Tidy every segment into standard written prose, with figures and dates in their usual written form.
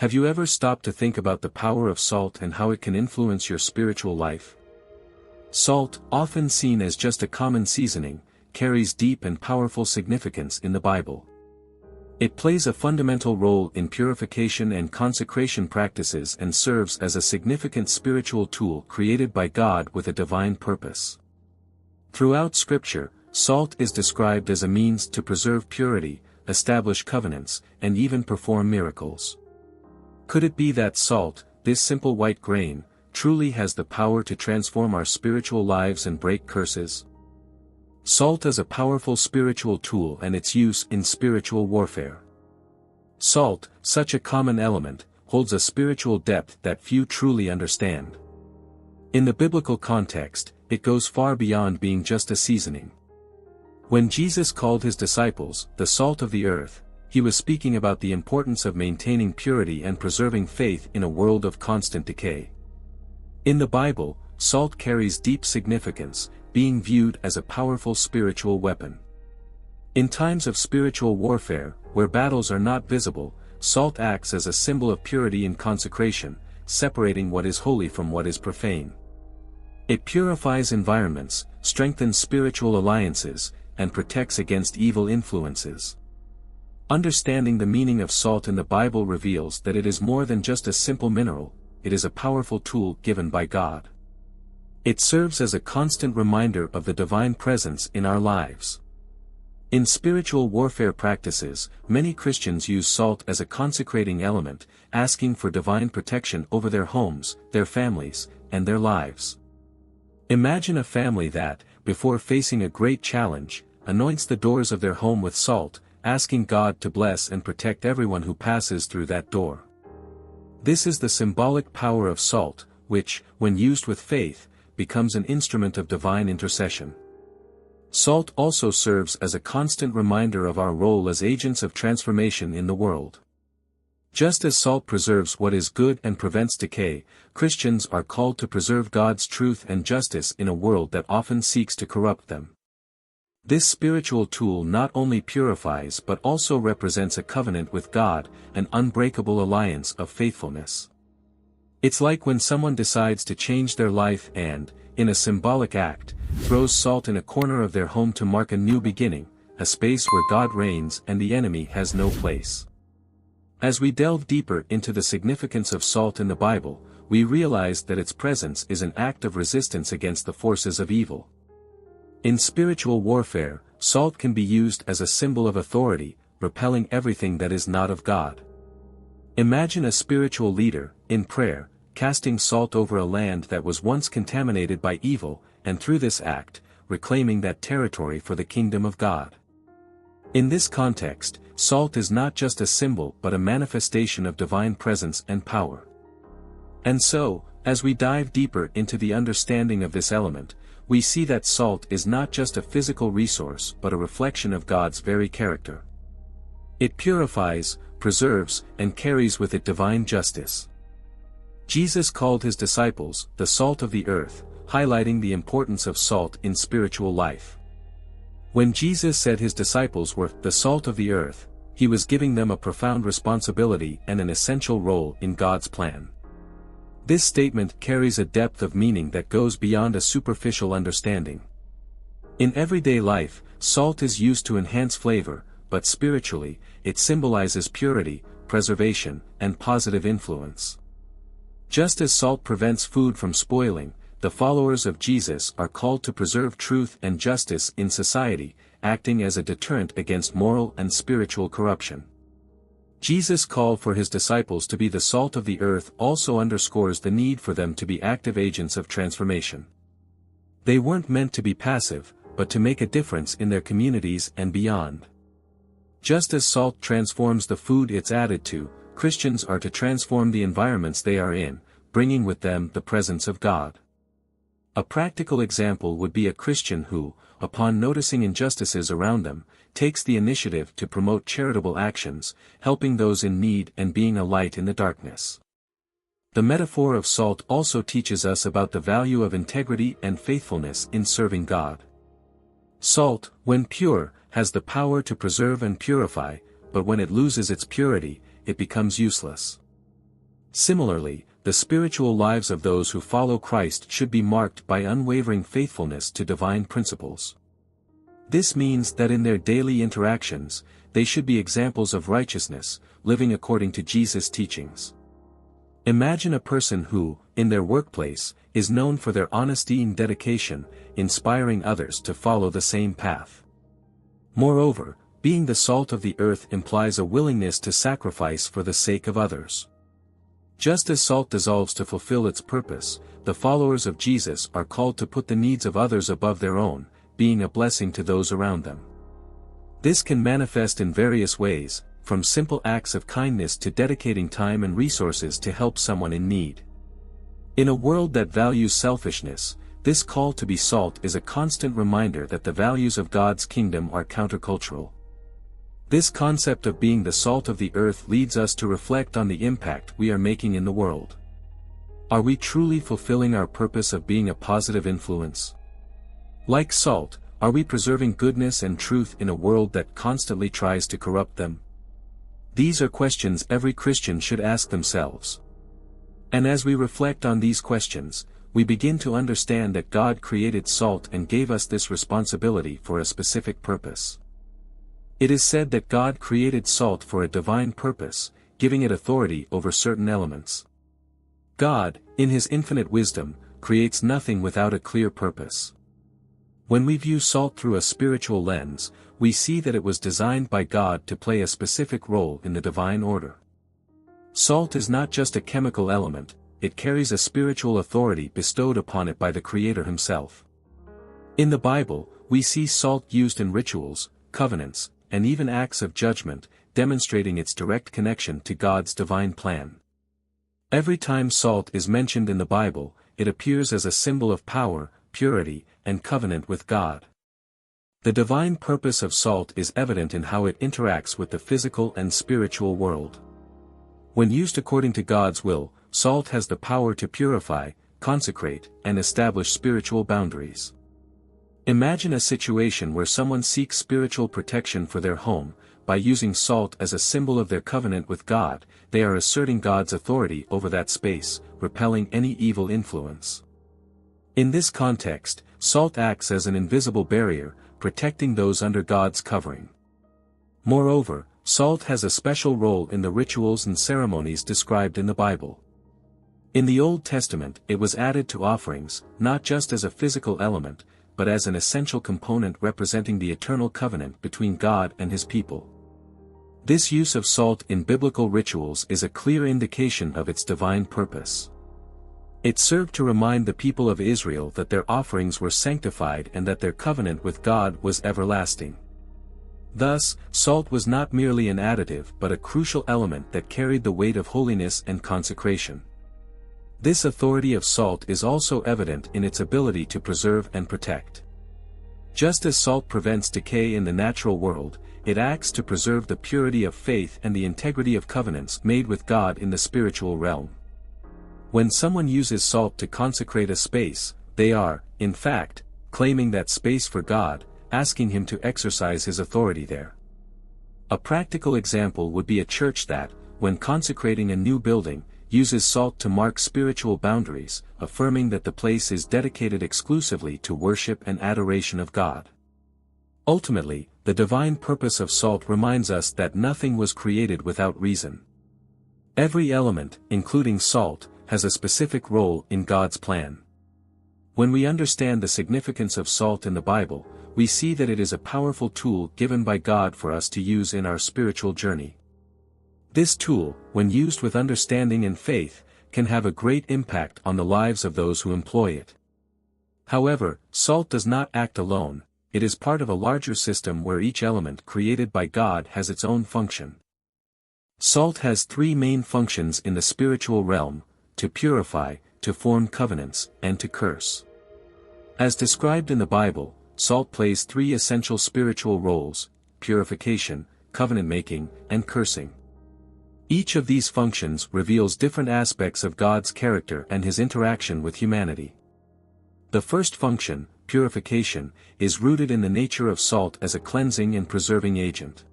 Have you ever stopped to think about the power of salt and how it can influence your spiritual life? Salt, often seen as just a common seasoning, carries deep and powerful significance in the Bible. It plays a fundamental role in purification and consecration practices and serves as a significant spiritual tool created by God with a divine purpose. Throughout Scripture, salt is described as a means to preserve purity, establish covenants, and even perform miracles. Could it be that salt, this simple white grain, truly has the power to transform our spiritual lives and break curses? Salt is a powerful spiritual tool and its use in spiritual warfare. Salt, such a common element, holds a spiritual depth that few truly understand. In the biblical context, it goes far beyond being just a seasoning. When Jesus called his disciples the salt of the earth, he was speaking about the importance of maintaining purity and preserving faith in a world of constant decay. In the Bible, salt carries deep significance, being viewed as a powerful spiritual weapon. In times of spiritual warfare, where battles are not visible, salt acts as a symbol of purity and consecration, separating what is holy from what is profane. It purifies environments, strengthens spiritual alliances, and protects against evil influences. Understanding the meaning of salt in the Bible reveals that it is more than just a simple mineral, it is a powerful tool given by God. It serves as a constant reminder of the divine presence in our lives. In spiritual warfare practices, many Christians use salt as a consecrating element, asking for divine protection over their homes, their families, and their lives. Imagine a family that, before facing a great challenge, anoints the doors of their home with salt, asking God to bless and protect everyone who passes through that door. This is the symbolic power of salt, which, when used with faith, becomes an instrument of divine intercession. Salt also serves as a constant reminder of our role as agents of transformation in the world. Just as salt preserves what is good and prevents decay, Christians are called to preserve God's truth and justice in a world that often seeks to corrupt them. This spiritual tool not only purifies but also represents a covenant with God, an unbreakable alliance of faithfulness. It's like when someone decides to change their life and, in a symbolic act, throws salt in a corner of their home to mark a new beginning, a space where God reigns and the enemy has no place. As we delve deeper into the significance of salt in the Bible, we realize that its presence is an act of resistance against the forces of evil. In spiritual warfare, salt can be used as a symbol of authority, repelling everything that is not of God. Imagine a spiritual leader, in prayer, casting salt over a land that was once contaminated by evil, and through this act, reclaiming that territory for the kingdom of God. In this context, salt is not just a symbol but a manifestation of divine presence and power. And so, as we dive deeper into the understanding of this element, we see that salt is not just a physical resource but a reflection of God's very character. It purifies, preserves, and carries with it divine justice. Jesus called his disciples the salt of the earth, highlighting the importance of salt in spiritual life. When Jesus said his disciples were the salt of the earth, he was giving them a profound responsibility and an essential role in God's plan. This statement carries a depth of meaning that goes beyond a superficial understanding. In everyday life, salt is used to enhance flavor, but spiritually, it symbolizes purity, preservation, and positive influence. Just as salt prevents food from spoiling, the followers of Jesus are called to preserve truth and justice in society, acting as a deterrent against moral and spiritual corruption. Jesus' call for his disciples to be the salt of the earth also underscores the need for them to be active agents of transformation. They weren't meant to be passive, but to make a difference in their communities and beyond. Just as salt transforms the food it's added to, Christians are to transform the environments they are in, bringing with them the presence of God. A practical example would be a Christian who, upon noticing injustices around them, takes the initiative to promote charitable actions, helping those in need and being a light in the darkness. The metaphor of salt also teaches us about the value of integrity and faithfulness in serving God. Salt, when pure, has the power to preserve and purify, but when it loses its purity, it becomes useless. Similarly, the spiritual lives of those who follow Christ should be marked by unwavering faithfulness to divine principles. This means that in their daily interactions, they should be examples of righteousness, living according to Jesus' teachings. Imagine a person who, in their workplace, is known for their honesty and dedication, inspiring others to follow the same path. Moreover, being the salt of the earth implies a willingness to sacrifice for the sake of others. Just as salt dissolves to fulfill its purpose, the followers of Jesus are called to put the needs of others above their own, being a blessing to those around them. This can manifest in various ways, from simple acts of kindness to dedicating time and resources to help someone in need. In a world that values selfishness, this call to be salt is a constant reminder that the values of God's kingdom are countercultural. This concept of being the salt of the earth leads us to reflect on the impact we are making in the world. Are we truly fulfilling our purpose of being a positive influence? Like salt, are we preserving goodness and truth in a world that constantly tries to corrupt them? These are questions every Christian should ask themselves. And as we reflect on these questions, we begin to understand that God created salt and gave us this responsibility for a specific purpose. It is said that God created salt for a divine purpose, giving it authority over certain elements. God, in His infinite wisdom, creates nothing without a clear purpose. When we view salt through a spiritual lens, we see that it was designed by God to play a specific role in the divine order. Salt is not just a chemical element, it carries a spiritual authority bestowed upon it by the Creator Himself. In the Bible, we see salt used in rituals, covenants, and even acts of judgment, demonstrating its direct connection to God's divine plan. Every time salt is mentioned in the Bible, it appears as a symbol of power, purity, and covenant with God. The divine purpose of salt is evident in how it interacts with the physical and spiritual world. When used according to God's will, salt has the power to purify, consecrate, and establish spiritual boundaries. Imagine a situation where someone seeks spiritual protection for their home. By using salt as a symbol of their covenant with God, they are asserting God's authority over that space, repelling any evil influence. In this context, salt acts as an invisible barrier, protecting those under God's covering. Moreover, salt has a special role in the rituals and ceremonies described in the Bible. In the Old Testament, it was added to offerings, not just as a physical element, but as an essential component representing the eternal covenant between God and His people. This use of salt in biblical rituals is a clear indication of its divine purpose. It served to remind the people of Israel that their offerings were sanctified and that their covenant with God was everlasting. Thus, salt was not merely an additive but a crucial element that carried the weight of holiness and consecration. This authority of salt is also evident in its ability to preserve and protect. Just as salt prevents decay in the natural world, it acts to preserve the purity of faith and the integrity of covenants made with God in the spiritual realm. When someone uses salt to consecrate a space, they are, in fact, claiming that space for God, asking Him to exercise His authority there. A practical example would be a church that, when consecrating a new building, uses salt to mark spiritual boundaries, affirming that the place is dedicated exclusively to worship and adoration of God. Ultimately, the divine purpose of salt reminds us that nothing was created without reason. Every element, including salt, has a specific role in God's plan. When we understand the significance of salt in the Bible, we see that it is a powerful tool given by God for us to use in our spiritual journey. This tool, when used with understanding and faith, can have a great impact on the lives of those who employ it. However, salt does not act alone, it is part of a larger system where each element created by God has its own function. Salt has three main functions in the spiritual realm: to purify, to form covenants, and to curse. As described in the Bible, salt plays three essential spiritual roles: purification, covenant-making, and cursing. Each of these functions reveals different aspects of God's character and His interaction with humanity. The first function, purification, is rooted in the nature of salt as a cleansing and preserving agent.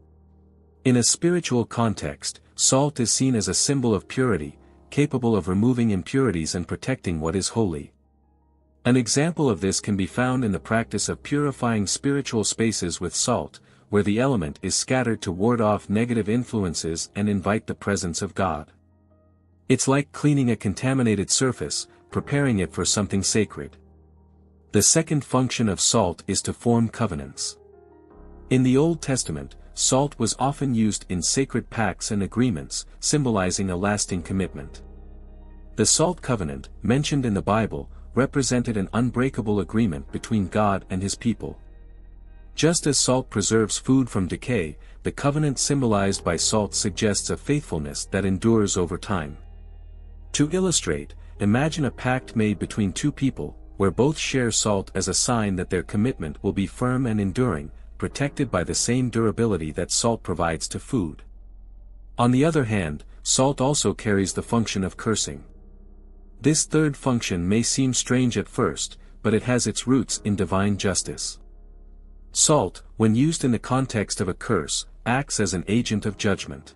In a spiritual context, salt is seen as a symbol of purity, capable of removing impurities and protecting what is holy. An example of this can be found in the practice of purifying spiritual spaces with salt, where the element is scattered to ward off negative influences and invite the presence of God. It's like cleaning a contaminated surface, preparing it for something sacred. The second function of salt is to form covenants. In the Old Testament, salt was often used in sacred pacts and agreements, symbolizing a lasting commitment. The salt covenant, mentioned in the Bible, represented an unbreakable agreement between God and his people. Just as salt preserves food from decay, the covenant symbolized by salt suggests a faithfulness that endures over time. To illustrate, imagine a pact made between two people, where both share salt as a sign that their commitment will be firm and enduring, protected by the same durability that salt provides to food. On the other hand, salt also carries the function of cursing. This third function may seem strange at first, but it has its roots in divine justice. Salt, when used in the context of a curse, acts as an agent of judgment.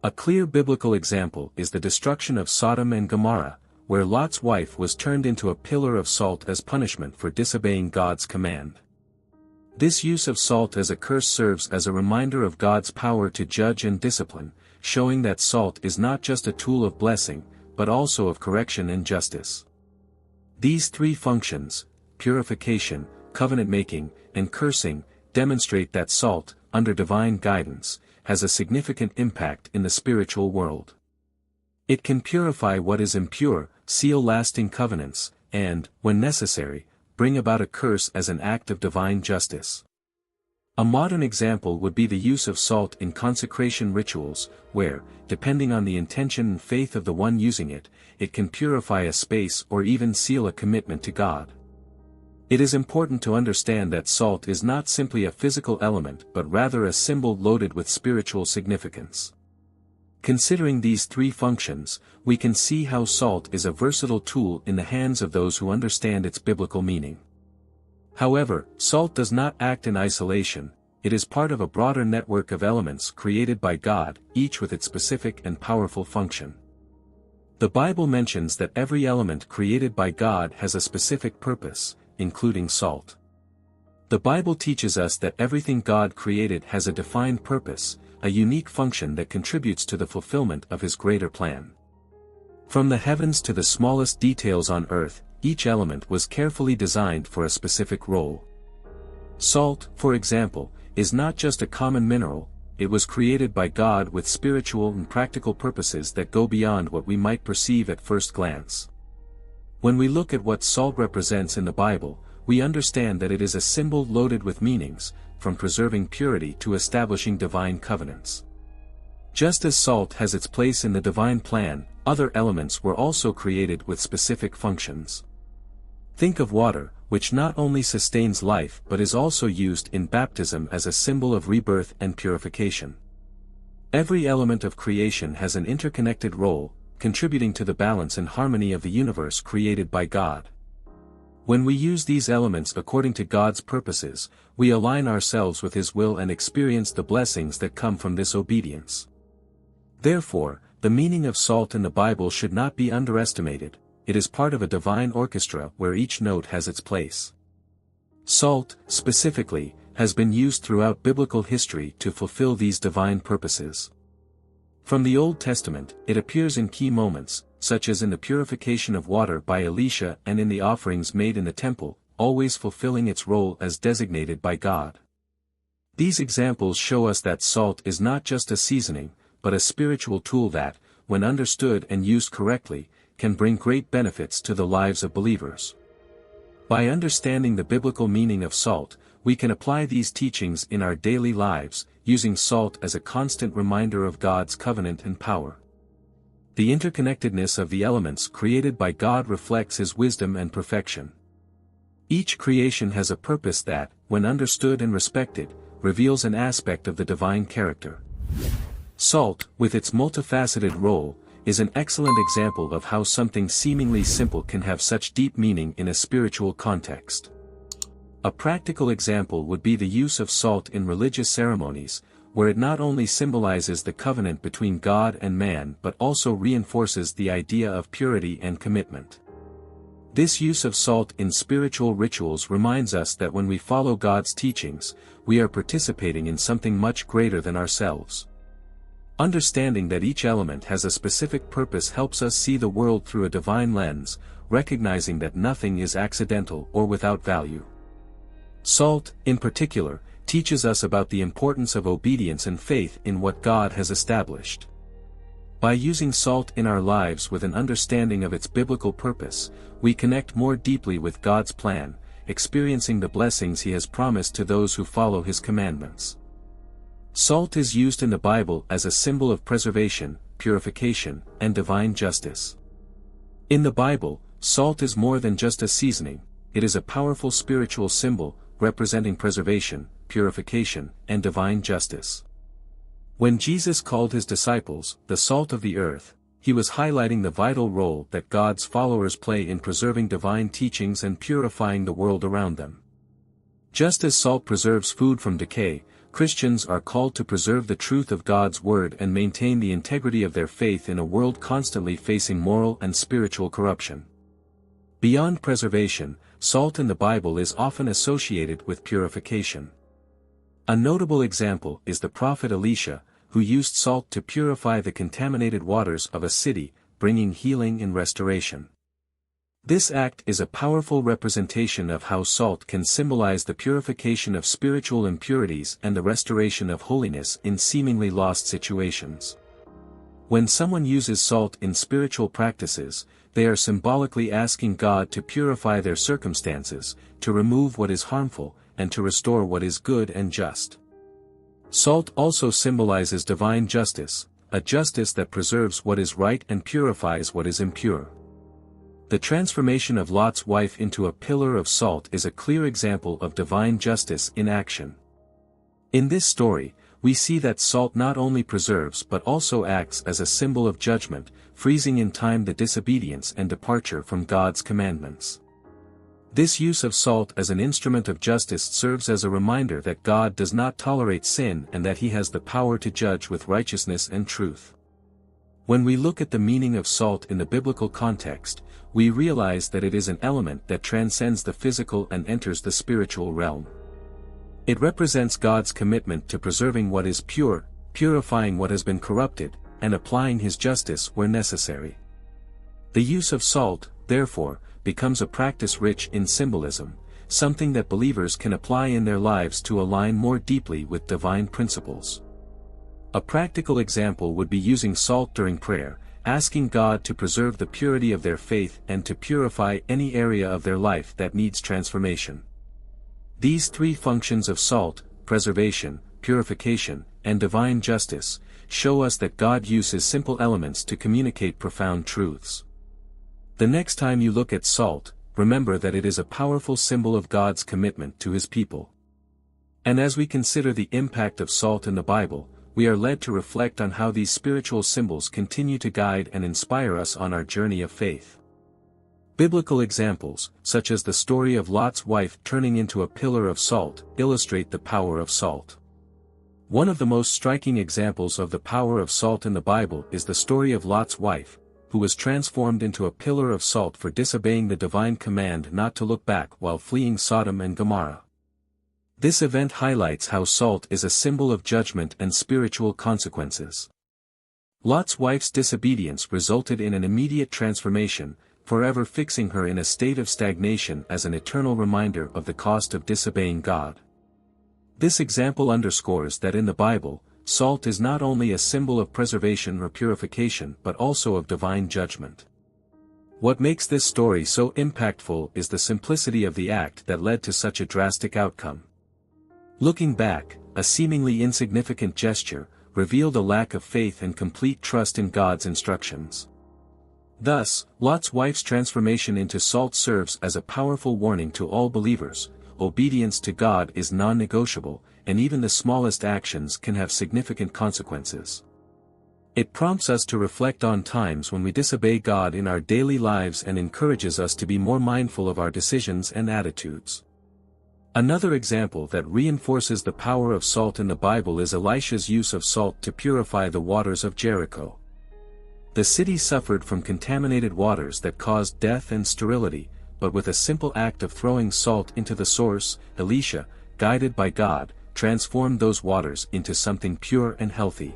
A clear biblical example is the destruction of Sodom and Gomorrah, where Lot's wife was turned into a pillar of salt as punishment for disobeying God's command. This use of salt as a curse serves as a reminder of God's power to judge and discipline, showing that salt is not just a tool of blessing, but also of correction and justice. These three functions, purification, covenant-making, and cursing, demonstrate that salt, under divine guidance, has a significant impact in the spiritual world. It can purify what is impure, seal lasting covenants, and, when necessary, bring about a curse as an act of divine justice. A modern example would be the use of salt in consecration rituals, where, depending on the intention and faith of the one using it, it can purify a space or even seal a commitment to God. It is important to understand that salt is not simply a physical element but rather a symbol loaded with spiritual significance. Considering these three functions, we can see how salt is a versatile tool in the hands of those who understand its biblical meaning. However, salt does not act in isolation, it is part of a broader network of elements created by God, each with its specific and powerful function. The Bible mentions that every element created by God has a specific purpose, including salt. The Bible teaches us that everything God created has a defined purpose, a unique function that contributes to the fulfillment of His greater plan. From the heavens to the smallest details on earth, each element was carefully designed for a specific role. Salt, for example, is not just a common mineral, it was created by God with spiritual and practical purposes that go beyond what we might perceive at first glance. When we look at what salt represents in the Bible, we understand that it is a symbol loaded with meanings, from preserving purity to establishing divine covenants. Just as salt has its place in the divine plan, other elements were also created with specific functions. Think of water, which not only sustains life but is also used in baptism as a symbol of rebirth and purification. Every element of creation has an interconnected role, contributing to the balance and harmony of the universe created by God. When we use these elements according to God's purposes, we align ourselves with His will and experience the blessings that come from this obedience. Therefore, the meaning of salt in the Bible should not be underestimated. It is part of a divine orchestra where each note has its place. Salt, specifically, has been used throughout biblical history to fulfill these divine purposes. From the Old Testament, it appears in key moments, such as in the purification of water by Elisha and in the offerings made in the temple, always fulfilling its role as designated by God. These examples show us that salt is not just a seasoning, but a spiritual tool that, when understood and used correctly, can bring great benefits to the lives of believers. By understanding the biblical meaning of salt, we can apply these teachings in our daily lives, using salt as a constant reminder of God's covenant and power. The interconnectedness of the elements created by God reflects His wisdom and perfection. Each creation has a purpose that, when understood and respected, reveals an aspect of the divine character. Salt, with its multifaceted role, is an excellent example of how something seemingly simple can have such deep meaning in a spiritual context. A practical example would be the use of salt in religious ceremonies, where it not only symbolizes the covenant between God and man but also reinforces the idea of purity and commitment. This use of salt in spiritual rituals reminds us that when we follow God's teachings, we are participating in something much greater than ourselves. Understanding that each element has a specific purpose helps us see the world through a divine lens, recognizing that nothing is accidental or without value. Salt, in particular, teaches us about the importance of obedience and faith in what God has established. By using salt in our lives with an understanding of its biblical purpose, we connect more deeply with God's plan, experiencing the blessings He has promised to those who follow His commandments. Salt is used in the Bible as a symbol of preservation, purification, and divine justice. In the Bible, salt is more than just a seasoning, it is a powerful spiritual symbol, representing preservation, purification, and divine justice. When Jesus called His disciples, the salt of the earth, He was highlighting the vital role that God's followers play in preserving divine teachings and purifying the world around them. Just as salt preserves food from decay, Christians are called to preserve the truth of God's Word and maintain the integrity of their faith in a world constantly facing moral and spiritual corruption. Beyond preservation, salt in the Bible is often associated with purification. A notable example is the prophet Elisha, who used salt to purify the contaminated waters of a city, bringing healing and restoration. This act is a powerful representation of how salt can symbolize the purification of spiritual impurities and the restoration of holiness in seemingly lost situations. When someone uses salt in spiritual practices, they are symbolically asking God to purify their circumstances, to remove what is harmful, and to restore what is good and just. Salt also symbolizes divine justice, a justice that preserves what is right and purifies what is impure. The transformation of Lot's wife into a pillar of salt is a clear example of divine justice in action. In this story, we see that salt not only preserves but also acts as a symbol of judgment, freezing in time the disobedience and departure from God's commandments. This use of salt as an instrument of justice serves as a reminder that God does not tolerate sin and that He has the power to judge with righteousness and truth. When we look at the meaning of salt in the biblical context, we realize that it is an element that transcends the physical and enters the spiritual realm. It represents God's commitment to preserving what is pure, purifying what has been corrupted, and applying His justice where necessary. The use of salt, therefore, becomes a practice rich in symbolism, something that believers can apply in their lives to align more deeply with divine principles. A practical example would be using salt during prayer, asking God to preserve the purity of their faith and to purify any area of their life that needs transformation. These three functions of salt, preservation, purification, and divine justice, show us that God uses simple elements to communicate profound truths. The next time you look at salt, remember that it is a powerful symbol of God's commitment to His people. And as we consider the impact of salt in the Bible, we are led to reflect on how these spiritual symbols continue to guide and inspire us on our journey of faith. Biblical examples, such as the story of Lot's wife turning into a pillar of salt, illustrate the power of salt. One of the most striking examples of the power of salt in the Bible is the story of Lot's wife, who was transformed into a pillar of salt for disobeying the divine command not to look back while fleeing Sodom and Gomorrah. This event highlights how salt is a symbol of judgment and spiritual consequences. Lot's wife's disobedience resulted in an immediate transformation, forever fixing her in a state of stagnation as an eternal reminder of the cost of disobeying God. This example underscores that in the Bible, salt is not only a symbol of preservation or purification but also of divine judgment. What makes this story so impactful is the simplicity of the act that led to such a drastic outcome. Looking back, a seemingly insignificant gesture revealed a lack of faith and complete trust in God's instructions. Thus, Lot's wife's transformation into salt serves as a powerful warning to all believers. Obedience to God is non-negotiable, and even the smallest actions can have significant consequences. It prompts us to reflect on times when we disobey God in our daily lives and encourages us to be more mindful of our decisions and attitudes. Another example that reinforces the power of salt in the Bible is Elisha's use of salt to purify the waters of Jericho. The city suffered from contaminated waters that caused death and sterility, but with a simple act of throwing salt into the source, Elisha, guided by God, transformed those waters into something pure and healthy.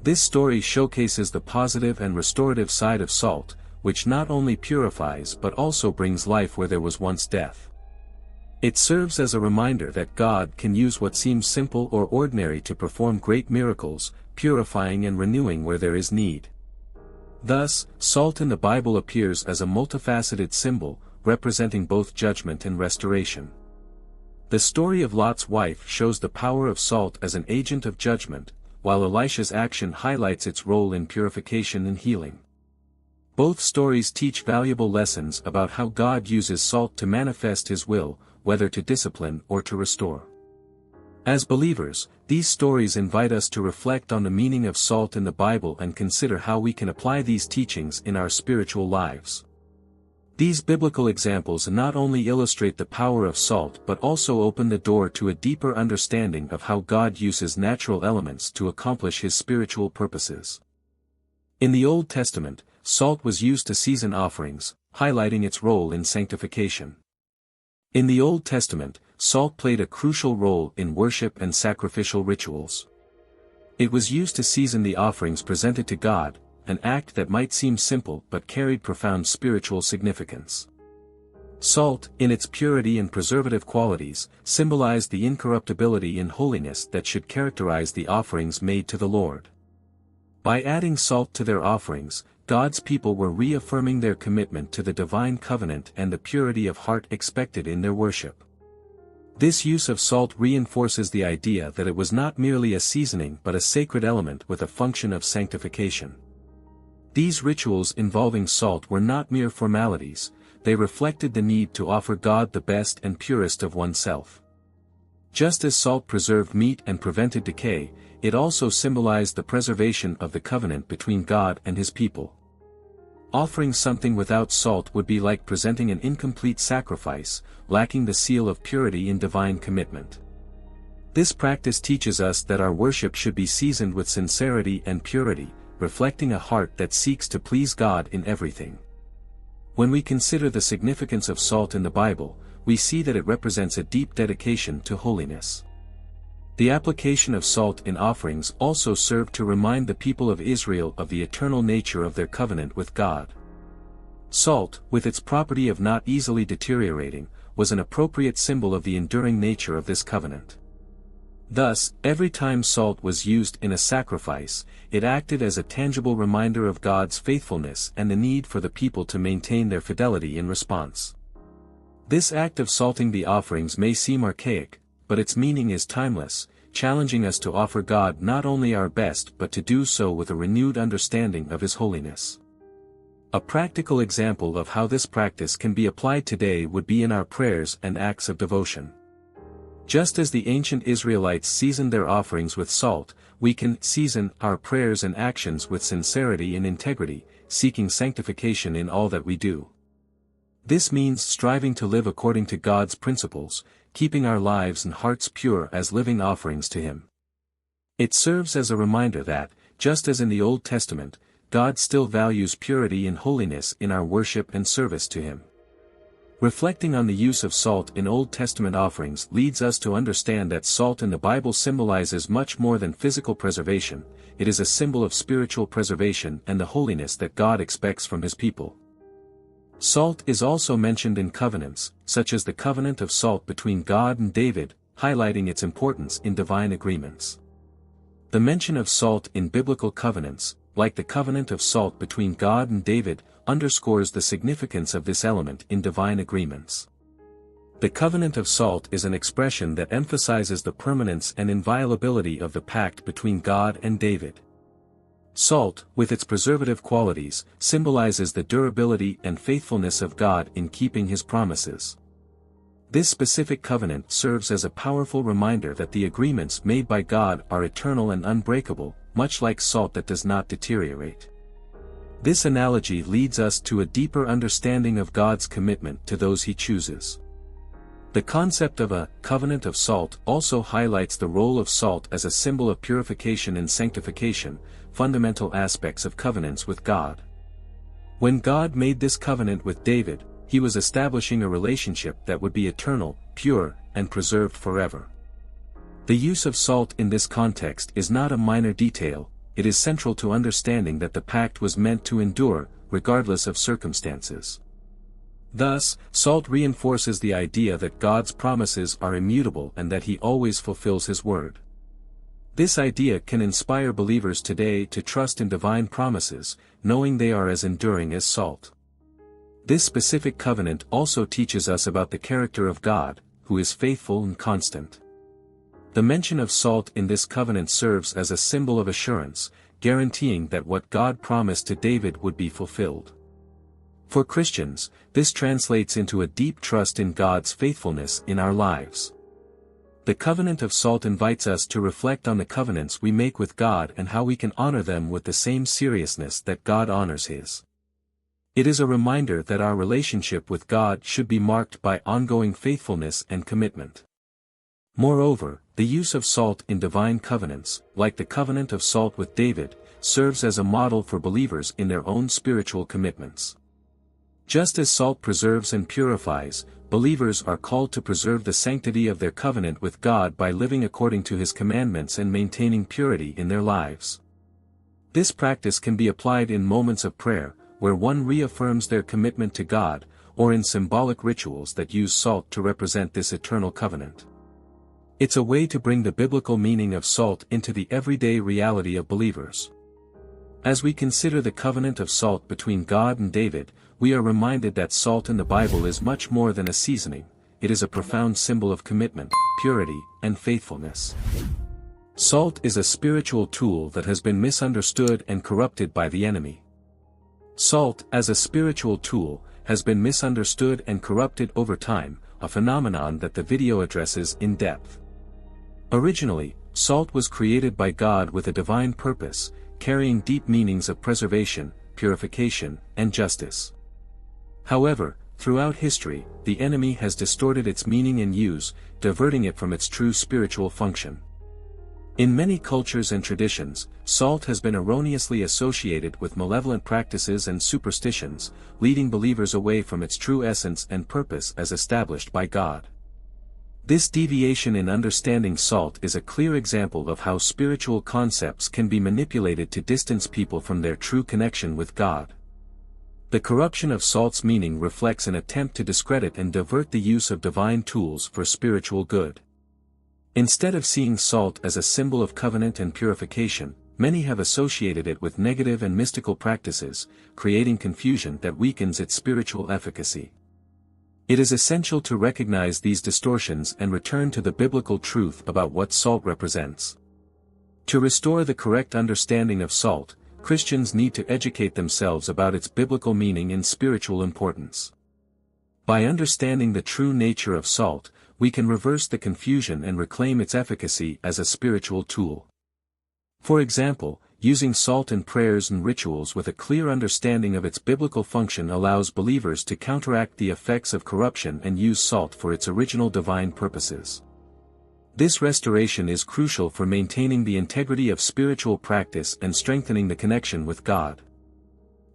This story showcases the positive and restorative side of salt, which not only purifies but also brings life where there was once death. It serves as a reminder that God can use what seems simple or ordinary to perform great miracles, purifying and renewing where there is need. Thus, salt in the Bible appears as a multifaceted symbol, representing both judgment and restoration. The story of Lot's wife shows the power of salt as an agent of judgment, while Elisha's action highlights its role in purification and healing. Both stories teach valuable lessons about how God uses salt to manifest His will, whether to discipline or to restore. As believers, these stories invite us to reflect on the meaning of salt in the Bible and consider how we can apply these teachings in our spiritual lives. These biblical examples not only illustrate the power of salt but also open the door to a deeper understanding of how God uses natural elements to accomplish His spiritual purposes. In the Old Testament, salt was used to season offerings, highlighting its role in sanctification. In the Old Testament, salt played a crucial role in worship and sacrificial rituals. It was used to season the offerings presented to God, an act that might seem simple but carried profound spiritual significance. Salt, in its purity and preservative qualities, symbolized the incorruptibility and holiness that should characterize the offerings made to the Lord. By adding salt to their offerings, God's people were reaffirming their commitment to the divine covenant and the purity of heart expected in their worship. This use of salt reinforces the idea that it was not merely a seasoning but a sacred element with a function of sanctification. These rituals involving salt were not mere formalities, they reflected the need to offer God the best and purest of oneself. Just as salt preserved meat and prevented decay, it also symbolized the preservation of the covenant between God and His people. Offering something without salt would be like presenting an incomplete sacrifice, lacking the seal of purity and divine commitment. This practice teaches us that our worship should be seasoned with sincerity and purity, reflecting a heart that seeks to please God in everything. When we consider the significance of salt in the Bible, we see that it represents a deep dedication to holiness. The application of salt in offerings also served to remind the people of Israel of the eternal nature of their covenant with God. Salt, with its property of not easily deteriorating, was an appropriate symbol of the enduring nature of this covenant. Thus, every time salt was used in a sacrifice, it acted as a tangible reminder of God's faithfulness and the need for the people to maintain their fidelity in response. This act of salting the offerings may seem archaic, but its meaning is timeless, challenging us to offer God not only our best but to do so with a renewed understanding of His holiness. A practical example of how this practice can be applied today would be in our prayers and acts of devotion. Just as the ancient Israelites seasoned their offerings with salt, we can season our prayers and actions with sincerity and integrity, seeking sanctification in all that we do. This means striving to live according to God's principles, keeping our lives and hearts pure as living offerings to Him. It serves as a reminder that, just as in the Old Testament, God still values purity and holiness in our worship and service to Him. Reflecting on the use of salt in Old Testament offerings leads us to understand that salt in the Bible symbolizes much more than physical preservation, it is a symbol of spiritual preservation and the holiness that God expects from His people. Salt is also mentioned in covenants, such as the covenant of salt between God and David, highlighting its importance in divine agreements. The mention of salt in biblical covenants, like the covenant of salt between God and David, underscores the significance of this element in divine agreements. The covenant of salt is an expression that emphasizes the permanence and inviolability of the pact between God and David. Salt, with its preservative qualities, symbolizes the durability and faithfulness of God in keeping His promises. This specific covenant serves as a powerful reminder that the agreements made by God are eternal and unbreakable, much like salt that does not deteriorate. This analogy leads us to a deeper understanding of God's commitment to those He chooses. The concept of a covenant of salt also highlights the role of salt as a symbol of purification and sanctification, fundamental aspects of covenants with God. When God made this covenant with David, he was establishing a relationship that would be eternal, pure, and preserved forever. The use of salt in this context is not a minor detail, it is central to understanding that the pact was meant to endure, regardless of circumstances. Thus, salt reinforces the idea that God's promises are immutable and that he always fulfills his word. This idea can inspire believers today to trust in divine promises, knowing they are as enduring as salt. This specific covenant also teaches us about the character of God, who is faithful and constant. The mention of salt in this covenant serves as a symbol of assurance, guaranteeing that what God promised to David would be fulfilled. For Christians, this translates into a deep trust in God's faithfulness in our lives. The covenant of salt invites us to reflect on the covenants we make with God and how we can honor them with the same seriousness that God honors his. It is a reminder that our relationship with God should be marked by ongoing faithfulness and commitment. Moreover, the use of salt in divine covenants, like the covenant of salt with David, serves as a model for believers in their own spiritual commitments. Just as salt preserves and purifies, believers are called to preserve the sanctity of their covenant with God by living according to his commandments and maintaining purity in their lives. This practice can be applied in moments of prayer, where one reaffirms their commitment to God, or in symbolic rituals that use salt to represent this eternal covenant. It's a way to bring the biblical meaning of salt into the everyday reality of believers. As we consider the covenant of salt between God and David, we are reminded that salt in the Bible is much more than a seasoning, it is a profound symbol of commitment, purity, and faithfulness. Salt is a spiritual tool that has been misunderstood and corrupted by the enemy. Salt, as a spiritual tool, has been misunderstood and corrupted over time, a phenomenon that the video addresses in depth. Originally, salt was created by God with a divine purpose, carrying deep meanings of preservation, purification, and justice. However, throughout history, the enemy has distorted its meaning and use, diverting it from its true spiritual function. In many cultures and traditions, salt has been erroneously associated with malevolent practices and superstitions, leading believers away from its true essence and purpose as established by God. This deviation in understanding salt is a clear example of how spiritual concepts can be manipulated to distance people from their true connection with God. The corruption of salt's meaning reflects an attempt to discredit and divert the use of divine tools for spiritual good. Instead of seeing salt as a symbol of covenant and purification, many have associated it with negative and mystical practices, creating confusion that weakens its spiritual efficacy. It is essential to recognize these distortions and return to the biblical truth about what salt represents. To restore the correct understanding of salt, Christians need to educate themselves about its biblical meaning and spiritual importance. By understanding the true nature of salt, we can reverse the confusion and reclaim its efficacy as a spiritual tool. For example, using salt in prayers and rituals with a clear understanding of its biblical function allows believers to counteract the effects of corruption and use salt for its original divine purposes. This restoration is crucial for maintaining the integrity of spiritual practice and strengthening the connection with God.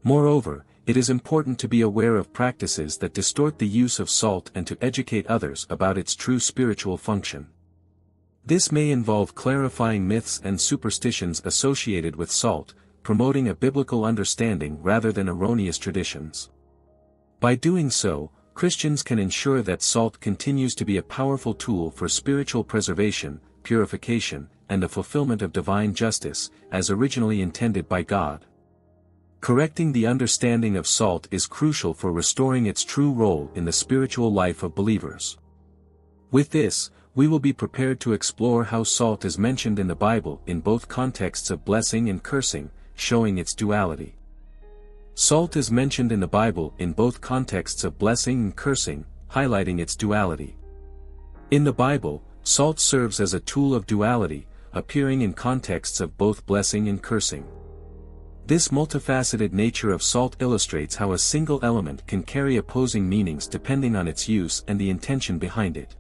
Moreover, it is important to be aware of practices that distort the use of salt and to educate others about its true spiritual function. This may involve clarifying myths and superstitions associated with salt, promoting a biblical understanding rather than erroneous traditions. By doing so, Christians can ensure that salt continues to be a powerful tool for spiritual preservation, purification, and the fulfillment of divine justice, as originally intended by God. Correcting the understanding of salt is crucial for restoring its true role in the spiritual life of believers. With this, we will be prepared to explore how salt is mentioned in the Bible in both contexts of blessing and cursing, showing its duality. Salt is mentioned in the Bible in both contexts of blessing and cursing, highlighting its duality. In the Bible, salt serves as a tool of duality, appearing in contexts of both blessing and cursing. This multifaceted nature of salt illustrates how a single element can carry opposing meanings depending on its use and the intention behind it.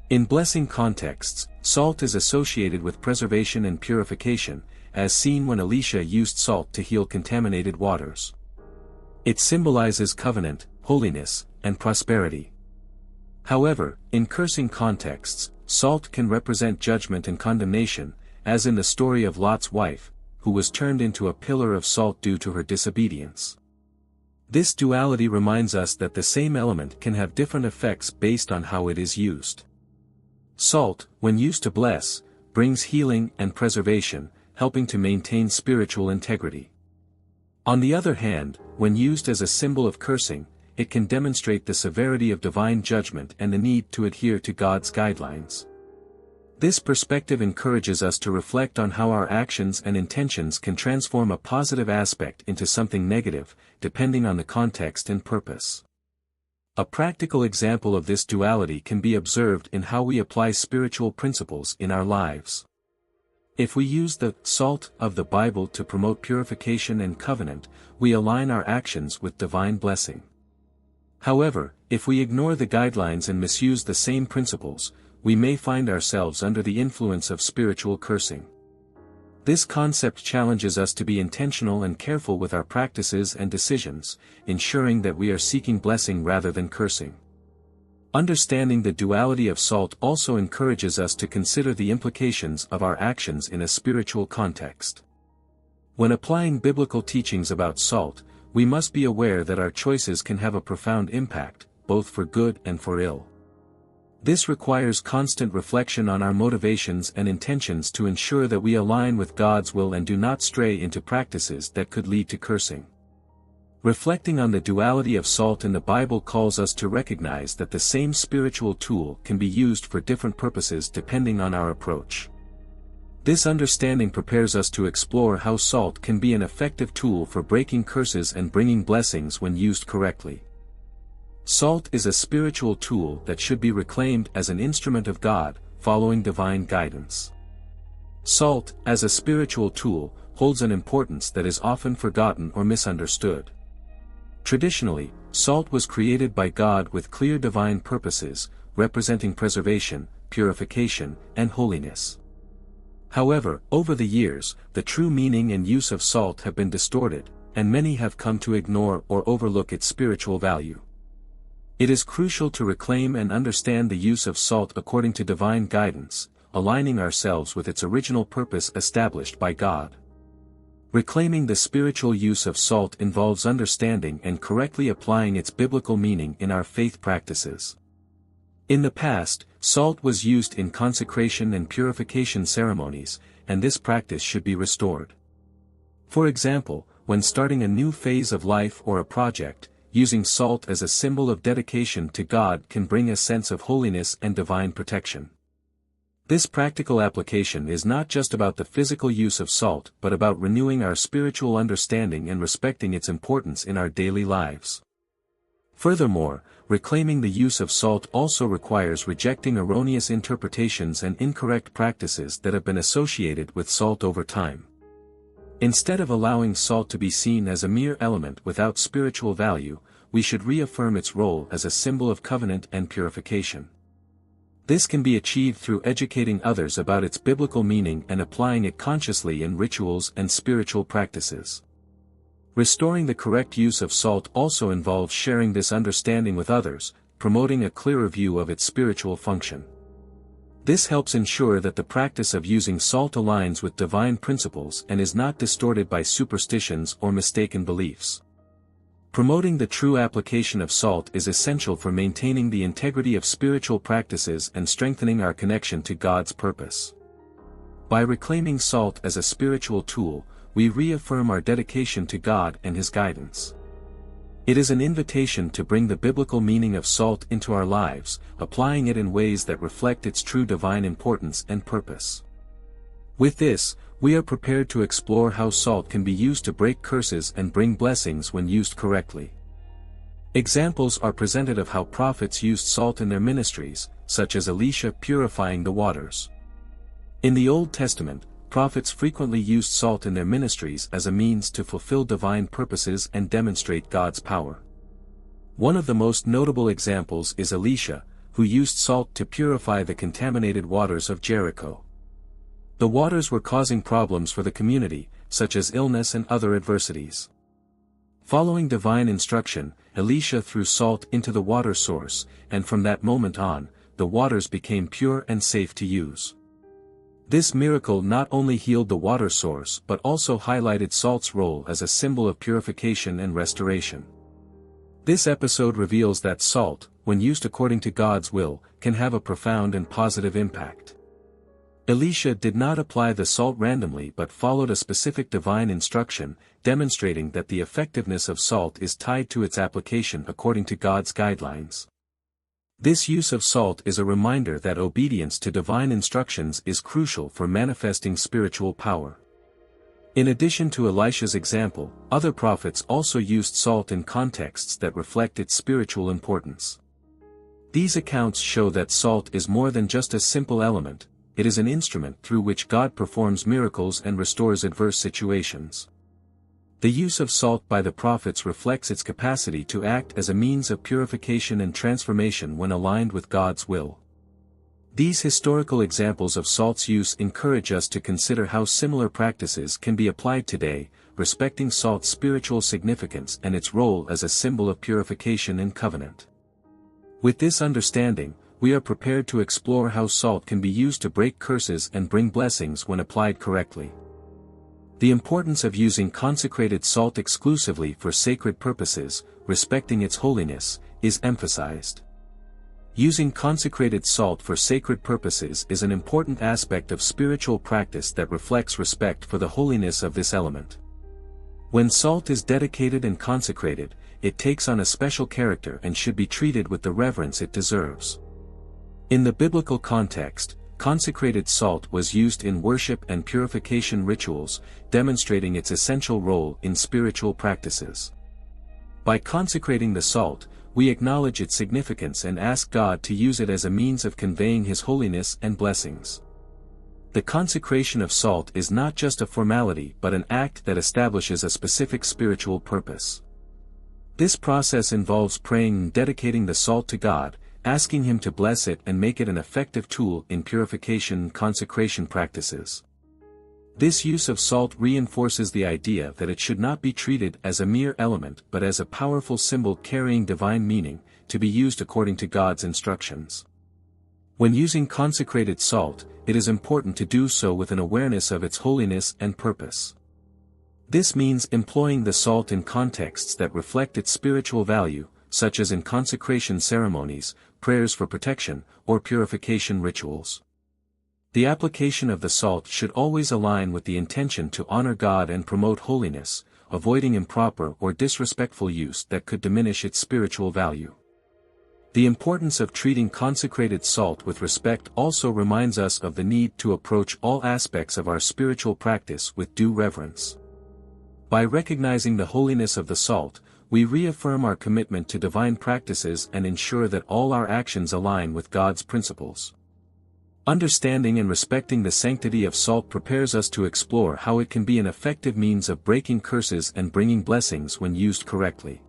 In blessing contexts, salt is associated with preservation and purification, as seen when Elisha used salt to heal contaminated waters. It symbolizes covenant, holiness, and prosperity. However, in cursing contexts, salt can represent judgment and condemnation, as in the story of Lot's wife, who was turned into a pillar of salt due to her disobedience. This duality reminds us that the same element can have different effects based on how it is used. Salt, when used to bless, brings healing and preservation, helping to maintain spiritual integrity. On the other hand, when used as a symbol of cursing, it can demonstrate the severity of divine judgment and the need to adhere to God's guidelines. This perspective encourages us to reflect on how our actions and intentions can transform a positive aspect into something negative, depending on the context and purpose. A practical example of this duality can be observed in how we apply spiritual principles in our lives. If we use the salt of the Bible to promote purification and covenant, we align our actions with divine blessing. However, if we ignore the guidelines and misuse the same principles, we may find ourselves under the influence of spiritual cursing. This concept challenges us to be intentional and careful with our practices and decisions, ensuring that we are seeking blessing rather than cursing. Understanding the duality of salt also encourages us to consider the implications of our actions in a spiritual context. When applying biblical teachings about salt, we must be aware that our choices can have a profound impact, both for good and for ill. This requires constant reflection on our motivations and intentions to ensure that we align with God's will and do not stray into practices that could lead to cursing. Reflecting on the duality of salt in the Bible calls us to recognize that the same spiritual tool can be used for different purposes depending on our approach. This understanding prepares us to explore how salt can be an effective tool for breaking curses and bringing blessings when used correctly. Salt is a spiritual tool that should be reclaimed as an instrument of God, following divine guidance. Salt, as a spiritual tool, holds an importance that is often forgotten or misunderstood. Traditionally, salt was created by God with clear divine purposes, representing preservation, purification, and holiness. However, over the years, the true meaning and use of salt have been distorted, and many have come to ignore or overlook its spiritual value. It is crucial to reclaim and understand the use of salt according to divine guidance, aligning ourselves with its original purpose established by God. Reclaiming the spiritual use of salt involves understanding and correctly applying its biblical meaning in our faith practices. In the past, salt was used in consecration and purification ceremonies, and this practice should be restored. For example, when starting a new phase of life or a project, using salt as a symbol of dedication to God can bring a sense of holiness and divine protection. This practical application is not just about the physical use of salt but about renewing our spiritual understanding and respecting its importance in our daily lives. Furthermore, reclaiming the use of salt also requires rejecting erroneous interpretations and incorrect practices that have been associated with salt over time. Instead of allowing salt to be seen as a mere element without spiritual value, we should reaffirm its role as a symbol of covenant and purification. This can be achieved through educating others about its biblical meaning and applying it consciously in rituals and spiritual practices. Restoring the correct use of salt also involves sharing this understanding with others, promoting a clearer view of its spiritual function. This helps ensure that the practice of using salt aligns with divine principles and is not distorted by superstitions or mistaken beliefs. Promoting the true application of salt is essential for maintaining the integrity of spiritual practices and strengthening our connection to God's purpose. By reclaiming salt as a spiritual tool, we reaffirm our dedication to God and His guidance. It is an invitation to bring the biblical meaning of salt into our lives, applying it in ways that reflect its true divine importance and purpose. With this, we are prepared to explore how salt can be used to break curses and bring blessings when used correctly. Examples are presented of how prophets used salt in their ministries, such as Elisha purifying the waters. In the Old Testament, prophets frequently used salt in their ministries as a means to fulfill divine purposes and demonstrate God's power. One of the most notable examples is Elisha, who used salt to purify the contaminated waters of Jericho. The waters were causing problems for the community, such as illness and other adversities. Following divine instruction, Elisha threw salt into the water source, and from that moment on, the waters became pure and safe to use. This miracle not only healed the water source but also highlighted salt's role as a symbol of purification and restoration. This episode reveals that salt, when used according to God's will, can have a profound and positive impact. Elisha did not apply the salt randomly but followed a specific divine instruction, demonstrating that the effectiveness of salt is tied to its application according to God's guidelines. This use of salt is a reminder that obedience to divine instructions is crucial for manifesting spiritual power. In addition to Elisha's example, other prophets also used salt in contexts that reflect its spiritual importance. These accounts show that salt is more than just a simple element, it is an instrument through which God performs miracles and restores adverse situations. The use of salt by the prophets reflects its capacity to act as a means of purification and transformation when aligned with God's will. These historical examples of salt's use encourage us to consider how similar practices can be applied today, respecting salt's spiritual significance and its role as a symbol of purification and covenant. With this understanding, we are prepared to explore how salt can be used to break curses and bring blessings when applied correctly. The importance of using consecrated salt exclusively for sacred purposes, respecting its holiness, is emphasized. Using consecrated salt for sacred purposes is an important aspect of spiritual practice that reflects respect for the holiness of this element. When salt is dedicated and consecrated, it takes on a special character and should be treated with the reverence it deserves. In the biblical context, consecrated salt was used in worship and purification rituals, demonstrating its essential role in spiritual practices. By consecrating the salt, we acknowledge its significance and ask God to use it as a means of conveying His holiness and blessings. The consecration of salt is not just a formality but an act that establishes a specific spiritual purpose. This process involves praying and dedicating the salt to God, asking Him to bless it and make it an effective tool in purification and consecration practices. This use of salt reinforces the idea that it should not be treated as a mere element but as a powerful symbol carrying divine meaning, to be used according to God's instructions. When using consecrated salt, it is important to do so with an awareness of its holiness and purpose. This means employing the salt in contexts that reflect its spiritual value, such as in consecration ceremonies, prayers for protection, or purification rituals. The application of the salt should always align with the intention to honor God and promote holiness, avoiding improper or disrespectful use that could diminish its spiritual value. The importance of treating consecrated salt with respect also reminds us of the need to approach all aspects of our spiritual practice with due reverence. By recognizing the holiness of the salt, we reaffirm our commitment to divine practices and ensure that all our actions align with God's principles. Understanding and respecting the sanctity of salt prepares us to explore how it can be an effective means of breaking curses and bringing blessings when used correctly.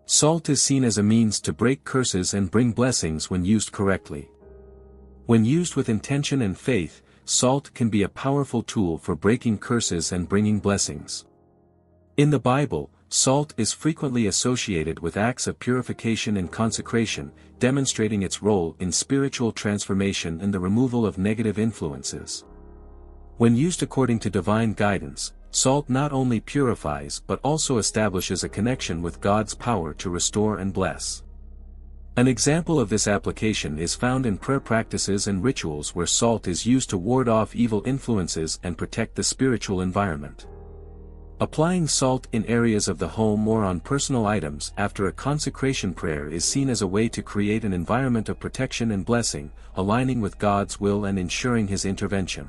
Salt is seen as a means to break curses and bring blessings when used correctly. When used with intention and faith, salt can be a powerful tool for breaking curses and bringing blessings. In the Bible, salt is frequently associated with acts of purification and consecration, demonstrating its role in spiritual transformation and the removal of negative influences. When used according to divine guidance, salt not only purifies but also establishes a connection with God's power to restore and bless. An example of this application is found in prayer practices and rituals where salt is used to ward off evil influences and protect the spiritual environment. Applying salt in areas of the home or on personal items after a consecration prayer is seen as a way to create an environment of protection and blessing, aligning with God's will and ensuring His intervention.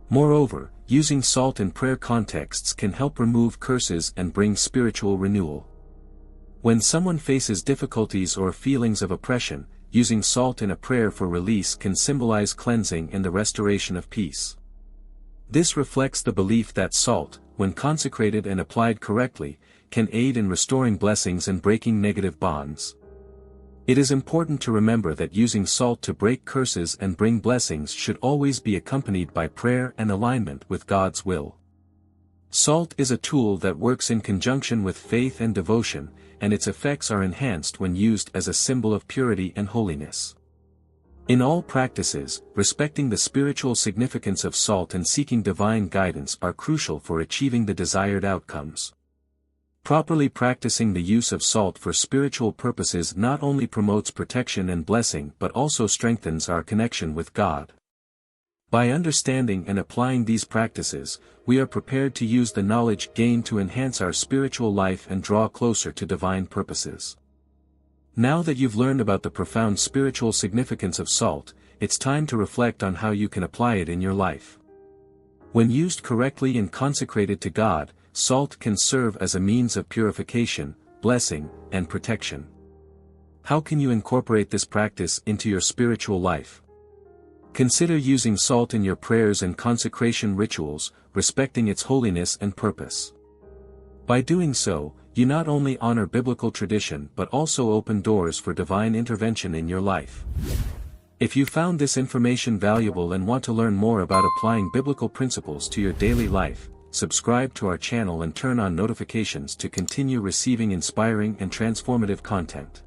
Moreover, using salt in prayer contexts can help remove curses and bring spiritual renewal. When someone faces difficulties or feelings of oppression, using salt in a prayer for release can symbolize cleansing and the restoration of peace. This reflects the belief that salt, when consecrated and applied correctly, can aid in restoring blessings and breaking negative bonds. It is important to remember that using salt to break curses and bring blessings should always be accompanied by prayer and alignment with God's will. Salt is a tool that works in conjunction with faith and devotion, and its effects are enhanced when used as a symbol of purity and holiness. In all practices, respecting the spiritual significance of salt and seeking divine guidance are crucial for achieving the desired outcomes. Properly practicing the use of salt for spiritual purposes not only promotes protection and blessing but also strengthens our connection with God. By understanding and applying these practices, we are prepared to use the knowledge gained to enhance our spiritual life and draw closer to divine purposes. Now that you've learned about the profound spiritual significance of salt, it's time to reflect on how you can apply it in your life. When used correctly and consecrated to God, salt can serve as a means of purification, blessing, and protection. How can you incorporate this practice into your spiritual life? Consider using salt in your prayers and consecration rituals, respecting its holiness and purpose. By doing so, you not only honor biblical tradition but also open doors for divine intervention in your life. If you found this information valuable and want to learn more about applying biblical principles to your daily life, subscribe to our channel and turn on notifications to continue receiving inspiring and transformative content.